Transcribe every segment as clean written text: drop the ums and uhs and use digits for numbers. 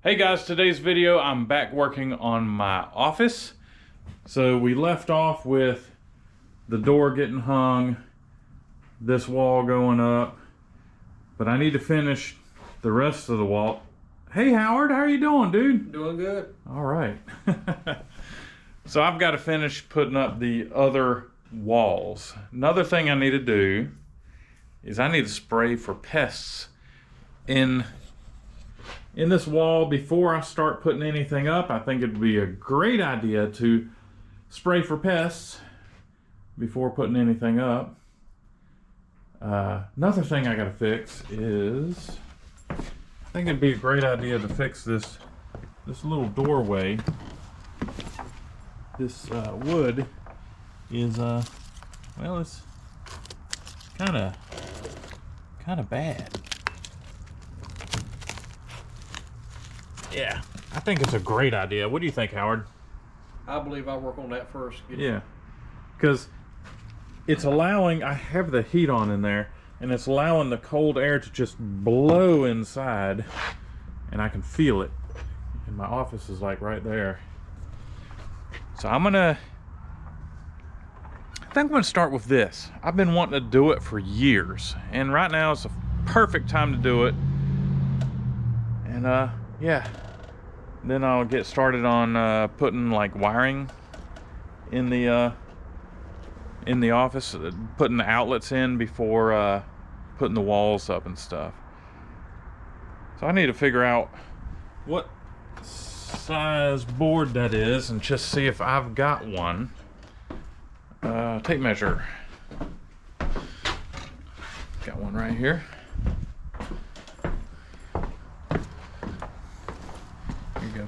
Hey guys, today's video, I'm back working on my office. So we left off with the door getting hung, this wall going up, but I need to finish the rest of the wall. Hey Howard, how are you doing, dude? Doing good. All right. So I've got to finish putting up the other walls. Another thing I need to do is I need to spray for pests in this wall before I start putting anything up. I think it'd be a great idea to spray for pests before putting anything up. Another thing I gotta fix is, I think it'd be a great idea to fix this little doorway. This wood is well, it's kind of bad. Yeah, I think it's a great idea. What do you think, Howard? I believe I'll work on that first. Yeah, because it's allowing, I have the heat on in there, and it's allowing the cold air to just blow inside, and I can feel it. And my office is like right there. So I think I'm gonna start with this. I've been wanting to do it for years, and right now is the perfect time to do it. And yeah, then I'll get started on putting like wiring in the office, putting the outlets in before putting the walls up and stuff. So I need to figure out what size board that is and just see if I've got one. Tape measure. Got one right here.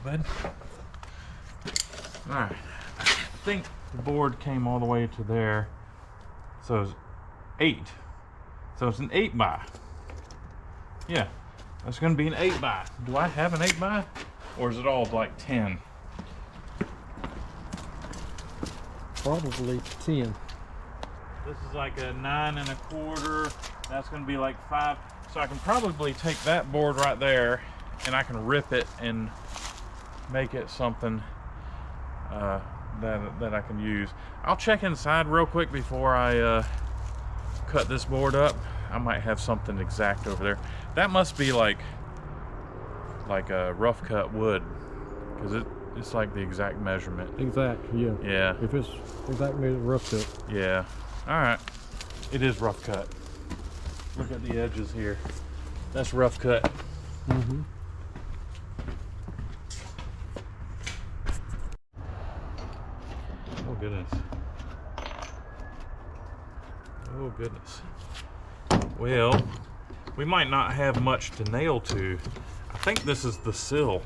Bud. All right, I think the board came all the way to there, so it's 8. So it's an 8x. Yeah, that's going to be an 8x. Do I have an 8x, or is it all like 10? Probably 10. This is like a 9 1/4. That's going to be like 5. So I can probably take that board right there, and I can rip it and make it something that I can use. I'll check inside real quick before I cut this board up. I might have something exact over there. That must be like a rough cut wood, because it's like the exact measurement. Exact, yeah. Yeah. If it's exact measurement, rough cut. Yeah. All right. It is rough cut. Look at the edges here. That's rough cut. Mm-hmm. Oh goodness. Oh goodness. Well, we might not have much to nail to. I think this is the sill.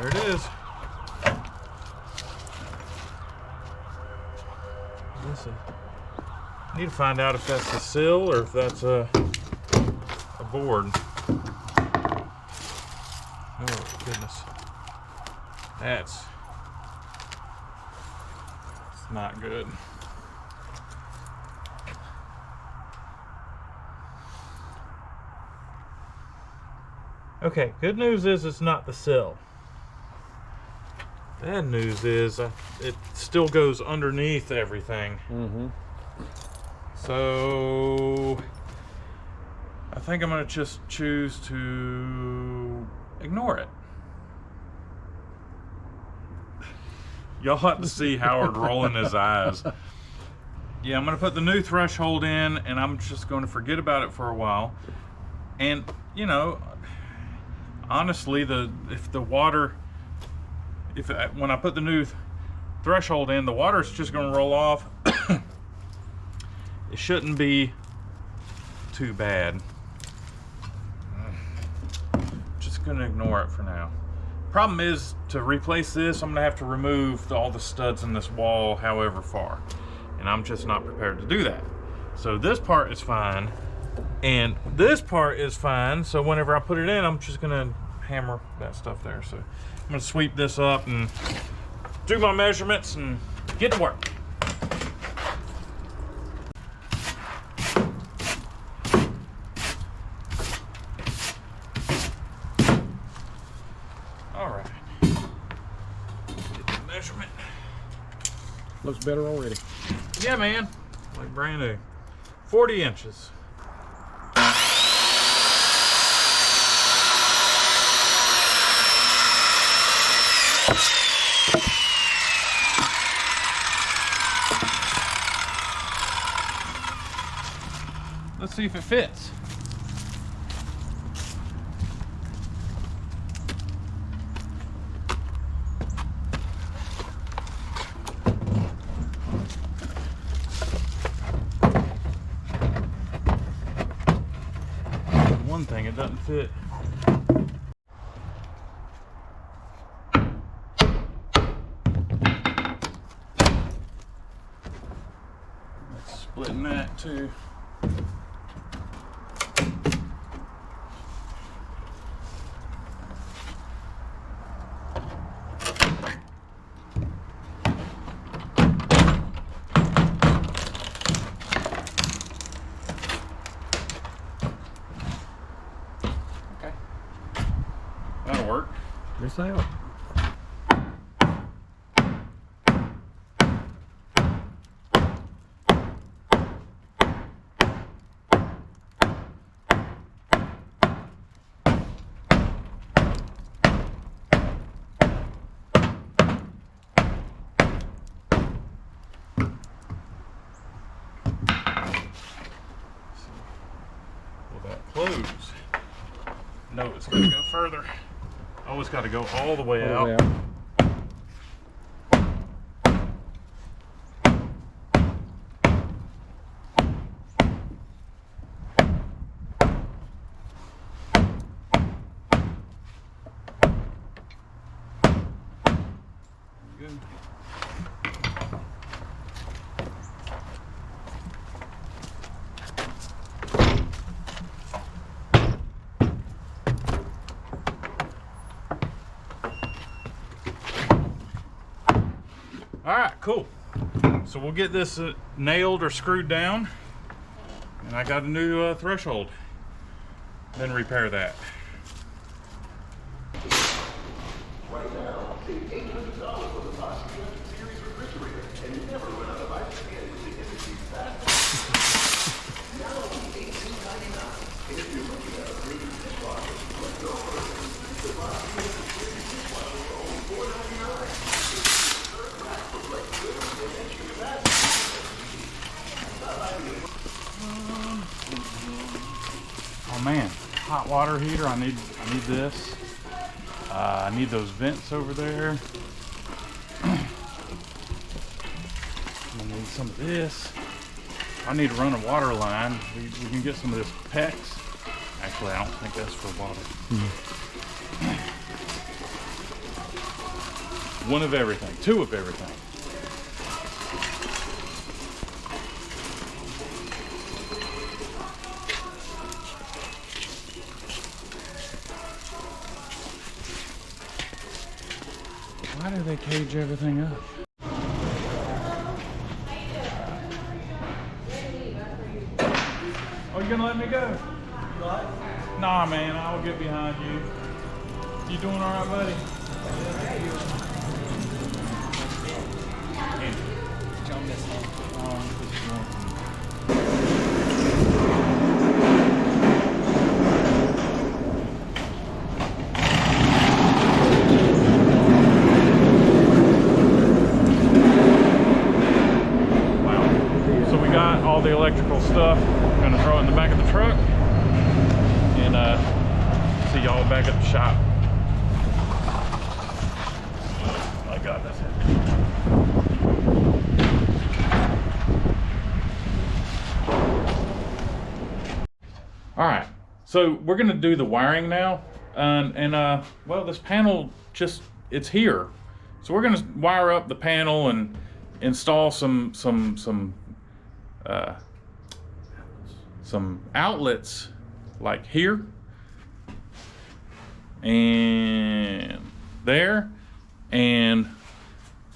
There it is. Listen, I need to find out if that's a sill or if that's a board. Oh goodness, that's not good. Okay, good news is it's not the sill. Bad news is it still goes underneath everything. Mm-hmm. So I think I'm gonna just choose to ignore it. Y'all have to see Howard rolling his eyes. Yeah, I'm gonna put the new threshold in, and I'm just gonna forget about it for a while. And you know, honestly, when I put the new threshold in, the water's just going to roll off. It shouldn't be too bad. Just going to ignore it for now. Problem is, to replace this, I'm gonna have to remove all the studs in this wall however far. And I'm just not prepared to do that. So this part is fine, and this part is fine. So whenever I put it in, I'm just gonna hammer that stuff there. So I'm gonna sweep this up and do my measurements and get to work. All right, get the measurement. Looks better already. Yeah, man, like brand new. 40 inches. Let's see if it fits. One thing, it doesn't fit. Let's splitting that too. That'll work. This out. Will that close? No, it's got to go further. Oh, it's got to go all the way All the way out. out. Good. All right, cool. So we'll get this nailed or screwed down, and I got a new threshold. Then repair that. Right now, save $800 for the Bosch Series refrigerator, and you never run out of items again with the industry's fastest. Now only $18.99. If you're looking at a premium dishwasher, look no further. The Bosch Series dishwasher for only $4.99. Third rack for like good and entry Oh man, hot water heater. I need this. I need those vents over there. I need some of this. I need to run a water line. We can get some of this PEX. Actually, I don't think that's for water. One of everything, two of everything. Why do they cage everything up? Oh, you gonna let me go? What? Nah, man, I'll get behind you. You doing all right, buddy? All the electrical stuff. I'm gonna throw it in the back of the truck and see y'all back at the shop. Oh my God, that's heavy. All right, so we're gonna do the wiring now. Well, this panel just, it's here. So we're gonna wire up the panel and install some outlets like here and there, and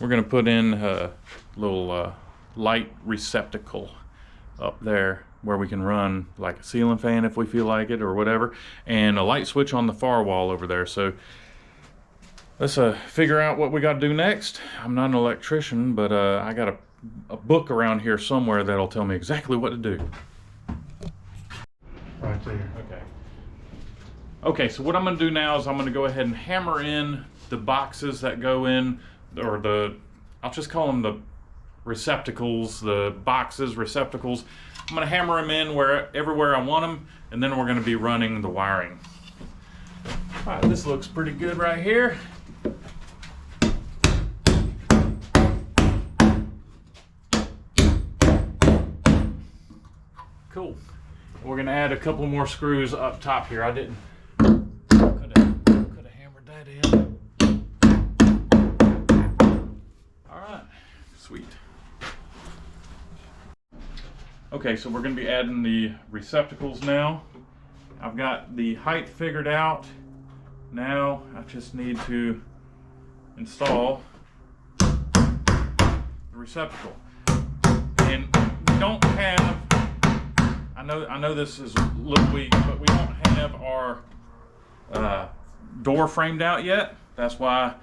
we're gonna put in a little light receptacle up there where we can run like a ceiling fan if we feel like it or whatever, and a light switch on the far wall over there. So let's figure out what we got to do next. I'm not an electrician, but I got a book around here somewhere that'll tell me exactly what to do. Right there. Okay, so what I'm going to do now is I'm going to go ahead and hammer in the boxes that go in, or I'll just call them the receptacles, the boxes, receptacles. I'm going to hammer them in everywhere I want them, and then we're going to be running the wiring. All right, this looks pretty good right here. Cool. We're going to add a couple more screws up top here. I didn't. Could have hammered that in. All right, sweet. Okay, so we're going to be adding the receptacles now. I've got the height figured out. Now I just need to install the receptacle. And we don't have, I know this is a little weak, but we don't have our door framed out yet. That's why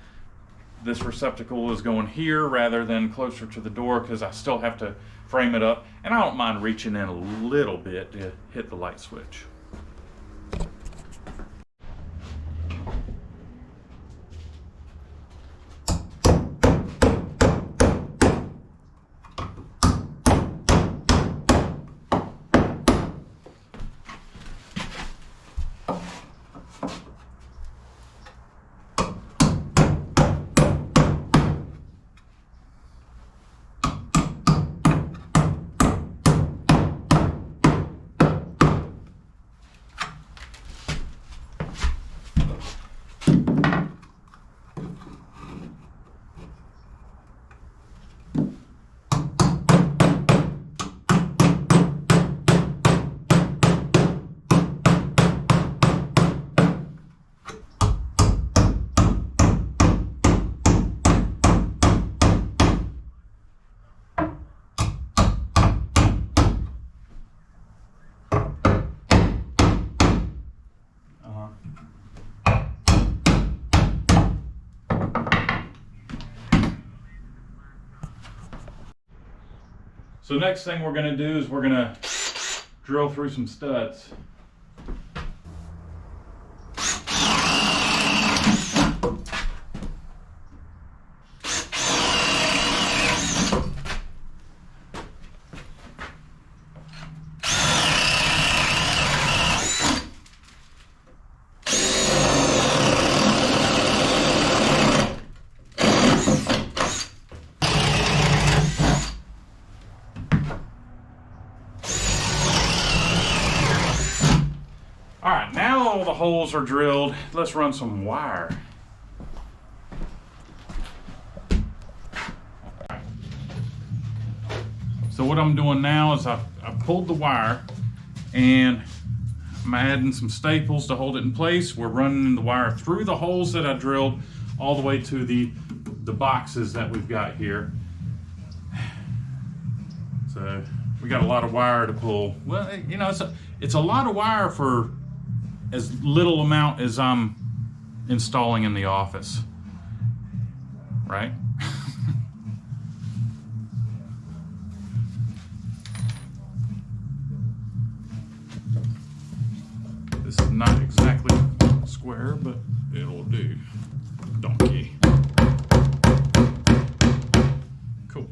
this receptacle is going here rather than closer to the door, because I still have to frame it up, and I don't mind reaching in a little bit to hit the light switch. So next thing we're going to do is we're going to drill through some studs. Alright, now all the holes are drilled. Let's run some wire. So what I'm doing now is I've pulled the wire and I'm adding some staples to hold it in place. We're running the wire through the holes that I drilled all the way to the boxes that we've got here. So we got a lot of wire to pull. Well, you know, it's a lot of wire for as little amount as I'm installing in the office, right? This is not exactly square, but it'll do. Donkey. Cool.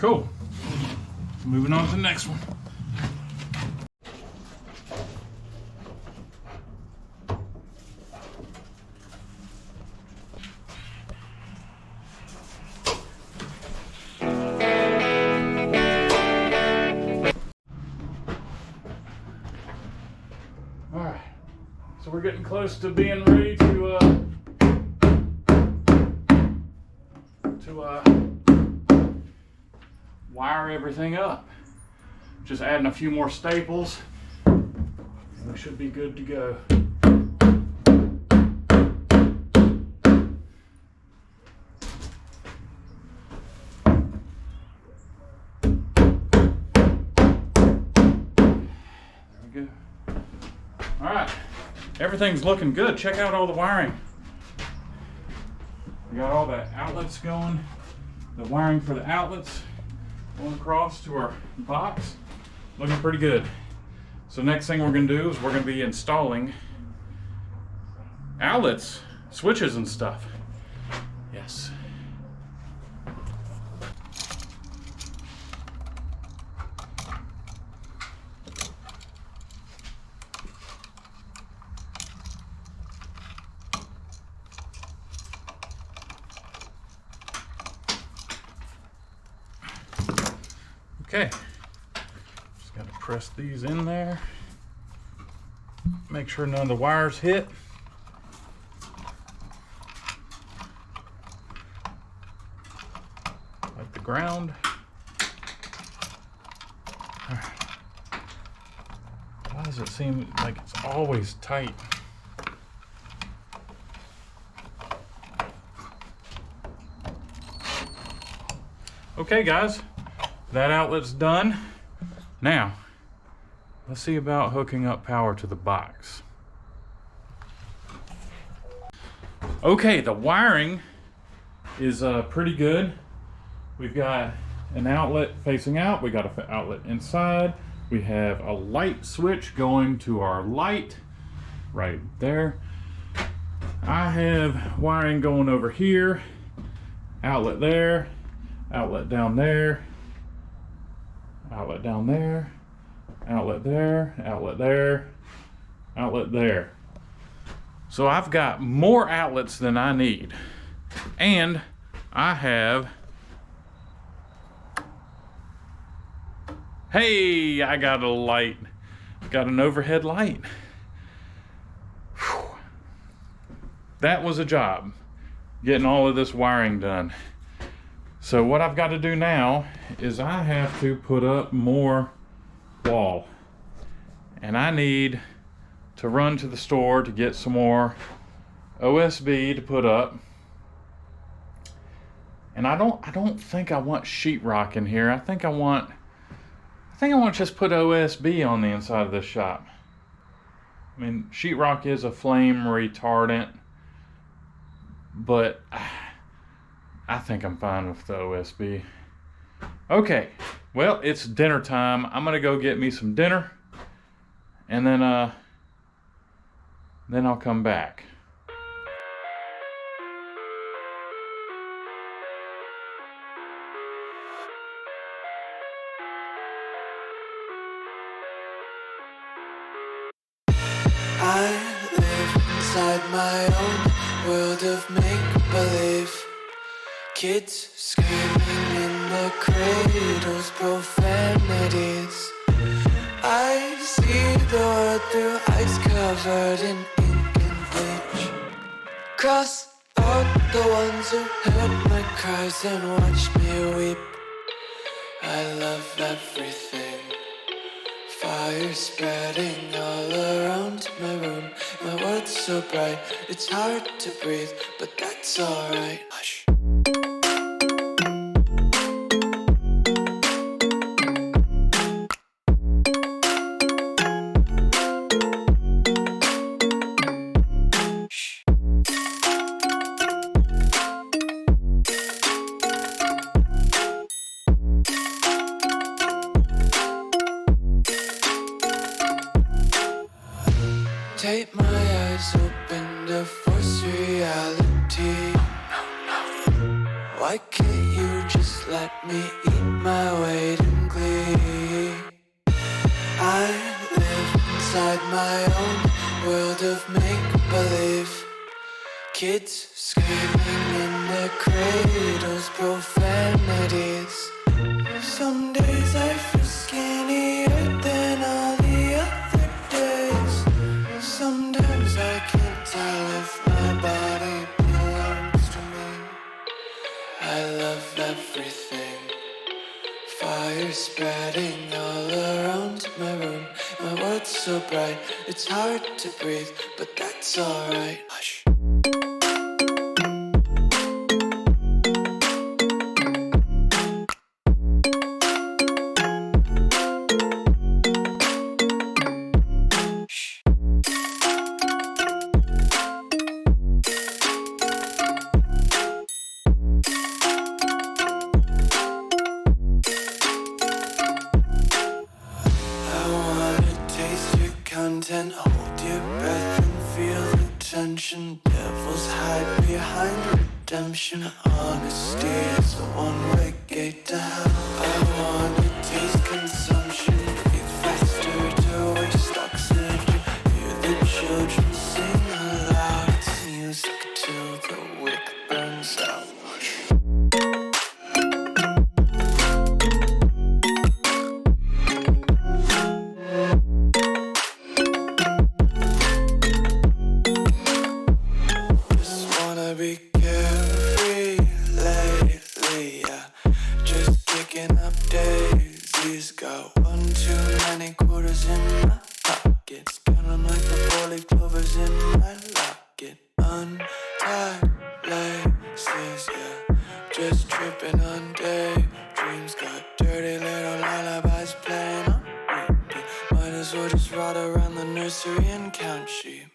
Cool. Moving on to the next one. All right, so we're getting close to being ready to wire everything up. Just adding a few more staples, and we should be good to go. There we go. All right, everything's looking good. Check out all the wiring. We got all the outlets going, the wiring for the outlets going across to our box. Looking pretty good. So next thing we're gonna do is we're gonna be installing outlets, switches and stuff. Yes. Okay, just gotta press these in there. Make sure none of the wires hit. Like the ground. All right. Why does it seem like it's always tight? Okay, guys. That outlet's done. Now, let's see about hooking up power to the box. Okay, the wiring is pretty good. We've got an outlet facing out. We got an outlet inside. We have a light switch going to our light right there. I have wiring going over here, outlet there, outlet down there, outlet down there, outlet there, outlet there, outlet there. So I've got more outlets than I need. And I have, hey, I got a light. Got an overhead light. Whew. That was a job, getting all of this wiring done. So what I've got to do now is I have to put up more wall. And I need to run to the store to get some more OSB to put up. And I don't think I want sheetrock in here. I think I want to just put OSB on the inside of this shop. I mean, sheetrock is a flame retardant, but I think I'm fine with the OSB. Okay, well, it's dinner time. I'm gonna go get me some dinner, and then I'll come back. I live inside my own world of make-believe. Kids screaming in the cradles, profanities. I see the world through ice covered in ink and bleach. Cross out the ones who heard my cries and watched me weep. I love everything. Fire spreading all around my room. My world's so bright, it's hard to breathe, but that's alright. Hush. Take my eyes open to force reality. Why can't you just let me eat my weight in glee. I live inside my own world of make-believe. Kids screaming in their cradles, profanities. Some days I feel skinnier than all the other days. Sometimes I can't tell if my body belongs to me. I love everything. Fire spreading all around my room. My world's so bright, it's hard to breathe, but that's alright. Hush. Content, hold your breath and feel the tension. Devils hide behind redemption. Honesty is a one-way gate to hell. I wanna taste consumption. Breathe faster to waste oxygen. Hear the children sing aloud. It's music till the wick burns out. Be carefree lately, yeah. Just kicking up daisies. Got one too many quarters in my pockets. Counting like the 4-leaf clovers in my locket. Untied laces, yeah. Just tripping on daydreams. Got dirty little lullabies playing on repeat. Might as well just ride around the nursery and count sheep.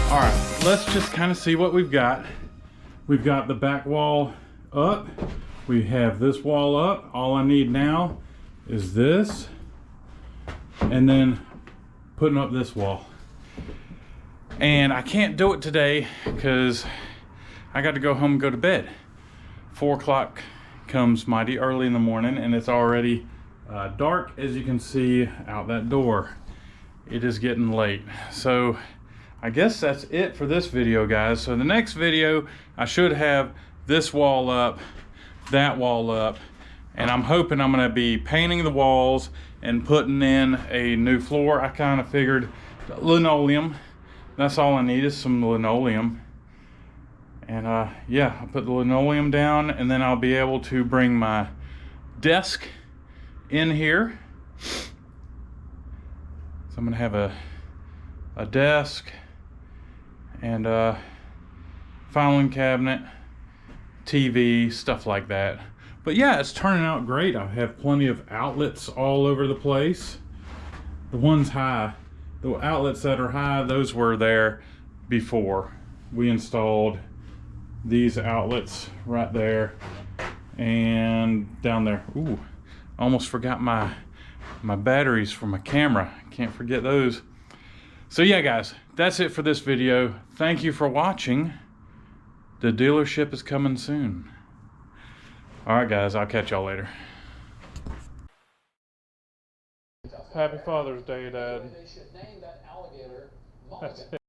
All right, let's just kind of see what we've got. We've got the back wall up. We have this wall up. All I need now is this, and then putting up this wall. And I can't do it today because I got to go home and go to bed. 4 o'clock comes mighty early in the morning, and it's already dark, as you can see out that door. It is getting late. So I guess that's it for this video, guys. So the next video, I should have this wall up, that wall up, and I'm hoping I'm gonna be painting the walls and putting in a new floor. I kind of figured linoleum. That's all I need is some linoleum. And yeah, I'll put the linoleum down, and then I'll be able to bring my desk in here. So I'm gonna have a desk and a filing cabinet, TV, stuff like that. But yeah, it's turning out great. I have plenty of outlets all over the place. The ones high, the outlets that are high, those were there before. We installed these outlets right there and down there. Ooh, almost forgot my batteries for my camera. Can't forget those. So yeah, guys, that's it for this video. Thank you for watching. The dealership is coming soon. All right, guys, I'll catch y'all later. Happy Father's Day, Dad.